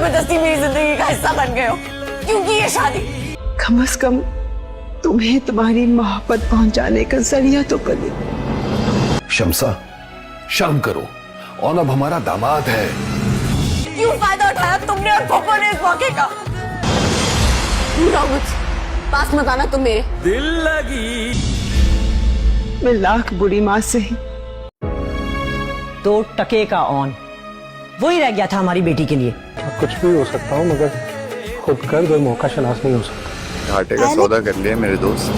जबरदस्ती मेरी जिंदगी का हिस्सा बन गए हो। क्यों की ये शादी? कम से कम तुम्हें तुम्हारी मोहब्बत पहुंचाने का जरिया तो बने। शम्सा, शर्म करो, और अब हमारा दामाद है। क्यों फायदा उठाया तुमने और पप्पा ने इस मौके का? पास मत आना तुम मेरे। दिल लगी मैं लाख बुरी माँ से ही 2 टके का ऑन वही रह गया था हमारी बेटी के लिए। कुछ भी हो सकता हूँ मगर खुद कर कोई मौका शनास नहीं हो सकता। घाटे का सौदा कर लिया मेरे दोस्त।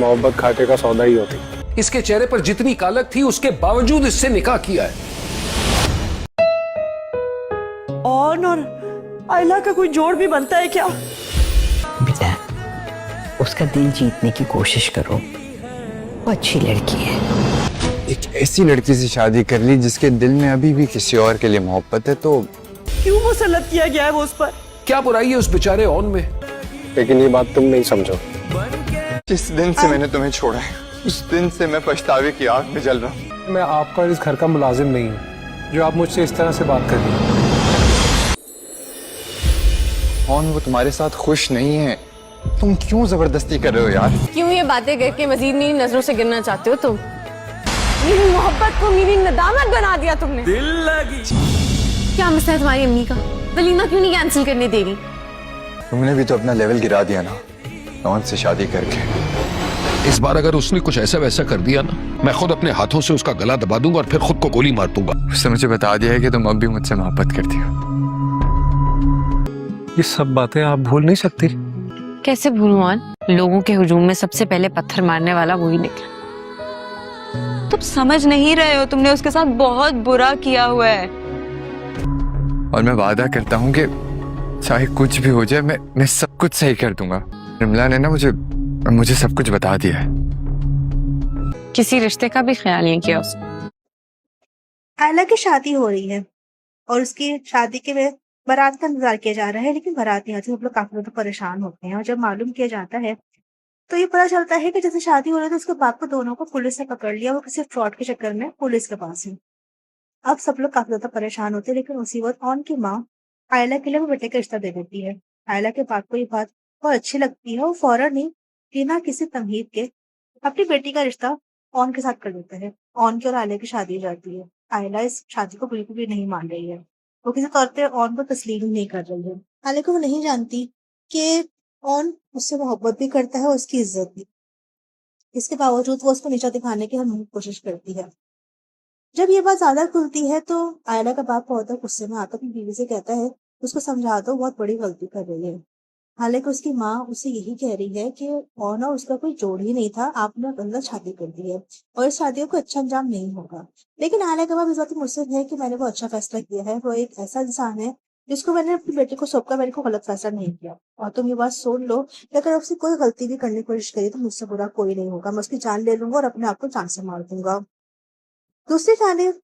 मोहब्बत घाटे का सौदा ही होती। इसके चेहरे पर जितनी कालक थी उसके बावजूद इससे निकाह किया है। ऑन और आयला का कोई जोड़ भी बनता है क्या? बेटा, उसका दिल जीतने की कोशिश करो, वो अच्छी लड़की है। एक ऐसी लड़की से शादी कर ली जिसके दिल में अभी भी किसी और के लिए मोहब्बत है, तो क्यों मुसल्लत किया गया है वो उस पर? क्या बुराई है उस बेचारे ऑन में? लेकिन ये बात तुम नहीं समझो। जिस दिन से मैंने तुम्हें छोड़ा है उस दिन से मैं पछतावे की आग में जल रहा हूँ। मैं आपका इस घर का मुलाजिम नहीं हूँ जो आप मुझसे इस तरह से बात कर रही हैं। कौन वो तुम्हारे साथ खुश नहीं है? तुम क्यों जबरदस्ती कर रहे हो यार? क्यों ये बातें करके मजीद मेरी नजरों से गिरना चाहते हो तुम? मेरी मोहब्बत को मेरी नदामत बना दिया तुमने। दिल लगी। क्या मसला है तुम्हारी अम्मी का? वलीमा क्यों नहीं कैंसिल करने दे रही? तुमने भी तो अपना लेवल गिरा दिया ना नौन से शादी करके। इस बार अगर उसने कुछ ऐसा वैसा कर दिया ना, मैं खुद अपने हाथों से उसका गला दबा दूंगा और फिर खुद को गोली मार दूंगा। उसने मुझे बता दिया है कि तुम अब भी मुझसे मोहब्बत करती हो। ये सब बातें आप भूल नहीं सकती। कैसे भूलूं? लोगों के हुजूम में सबसे पहले पत्थर मारने वाला वही निकला। तुम समझ नहीं रहे हो, तुमने उसके साथ बहुत बुरा किया हुआ है। और मैं वादा करता हूँ कि चाहे कुछ भी हो जाए मैं सब कुछ सही कर दूंगा। रिमला ने ना मुझे सब कुछ बता दिया है। किसी रिश्ते का भी ख्याल नहीं किया उसने। आयला की शादी हो रही है और उसकी शादी के में बारात का इंतजार किया जा रहा है, लेकिन बारात नहीं आती। सब लोग काफी ज्यादा परेशान होते हैं और जब मालूम किया जाता है तो ये पता चलता है कि जैसे शादी हो रही है तो उसके बाप को दोनों को पुलिस ने पकड़ लिया। वो किसी फ्रॉड के चक्कर में पुलिस के पास है। अब सब लोग काफी ज्यादा परेशान होते हैं, लेकिन उसी वक्त ऑन की माँ आयला के लिए वो बेटे का रिश्ता दे देती है। आयला के बाप को ये बात बहुत अच्छी लगती है। वो फौरन ही बिना किसी तमहीद के अपनी बेटी का रिश्ता ऑन के साथ कर देता है। ऑन की और आयला की शादी हो जाती है। आयला इस शादी को बिल्कुल भी नहीं मान रही है। वो किसी तौर पे ऑन को तस्लीम नहीं कर रही है। हालांकि वो नहीं जानती कि ऑन उससे मोहब्बत भी करता है और उसकी इज्जत भी। इसके बावजूद वो उसको नीचा दिखाने की हर कोशिश करती है। जब ये बात ज्यादा खुलती है तो आयला का बाप बहुत गुस्से में आता अपनी बीवी से कहता है उसको समझा दो, बहुत बड़ी गलती कर रही है। हालांकि उसकी माँ उससे यही कह रही है कि ऑन और उसका कोई जोड़ ही नहीं था, आपने गलत शादी कर दी है और इस शादी को अच्छा अंजाम नहीं होगा। लेकिन आयला का बाप इस बात में मुझसे है कि मैंने वो अच्छा फैसला किया है। वो एक ऐसा इंसान है जिसको मैंने अपनी बेटी को सौंपकर मैंने को गलत फैसला नहीं किया। और तुम ये बात सुन लो कि अगर उससे कोई गलती भी करने की कोशिश करी तो मुझसे बुरा कोई नहीं होगा। मैं उसकी जान ले लूंगा और अपने आप को जान से मार दूंगा। दूसरी जानिब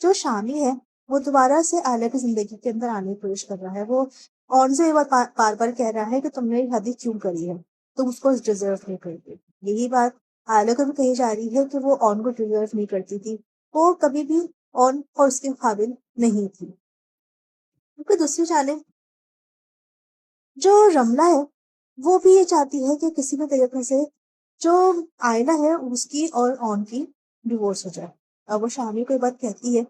जो शामी है वो दोबारा से आयला की जिंदगी के अंदर आने की कोशिश कर रहा है। वो ऑन से ये बात बार बार कह रहा है कि तुमने ये शादी क्यों करी है, तुम उसको डिजर्व नहीं करती। यही बात आयला को भी कही जा रही है कि वो ऑन को डिजर्व नहीं करती थी। वो कभी भी ऑन और उसके काबिल नहीं थी। क्योंकि दूसरी जानिब जो रमला है वो भी ये चाहती है कि किसी भी तरीके से जो आयला है उसकी और ऑन की डिवोर्स हो जाए। अब वो शामी को ये बात कहती है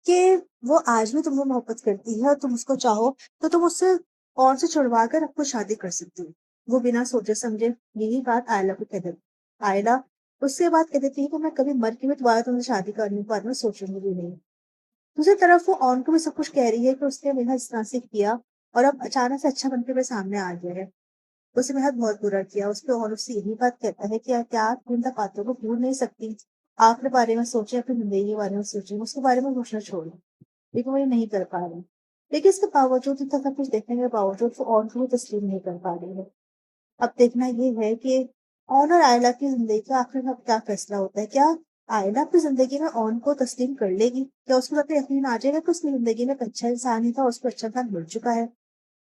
कि वो आज भी तुमसे मोहब्बत करती है और तुम उसको चाहो तो तुम उससे और से छुड़वा कर आपको शादी कर सकती हो। वो बिना सोचे समझे यही बात आयला को कह देती। आयला उससे बात कह देती है कि मैं कभी मर के भी दोबारा तुमसे शादी करने के बारे में सोचूंगी भी नहीं। दूसरी तरफ वो ऑन को भी सब कुछ कह रही है कि उसने मेरा इस तरह से किया और अब अचानक से अच्छा बनकर मेरे सामने आ गया है। उसने मेरा बहुत बुरा किया। उस पर ऑन उससे यही बात कहता है कि क्या आप इन बातों को भूल नहीं सकती? आपके बारे में सोचे, अपनी जिंदगी के बारे में सोचे, उसके बारे में सोचना छोड़ो। लेकिन वो ये नहीं कर पा रही। लेकिन इसके बावजूद इतना सब कुछ देखने के बावजूद वो ऑन को भी तस्लीम नहीं कर पा रही है। अब देखना ये है कि ऑन और आयला की जिंदगी का आखिर क्या फैसला होता है। क्या आयला अपनी जिंदगी में ऑन को तस्लीम कर लेगी? क्या उसको यकीन आ जाएगा कि उसकी जिंदगी में एक अच्छा इंसान ही था, उसको अच्छा इंसान मिल चुका है?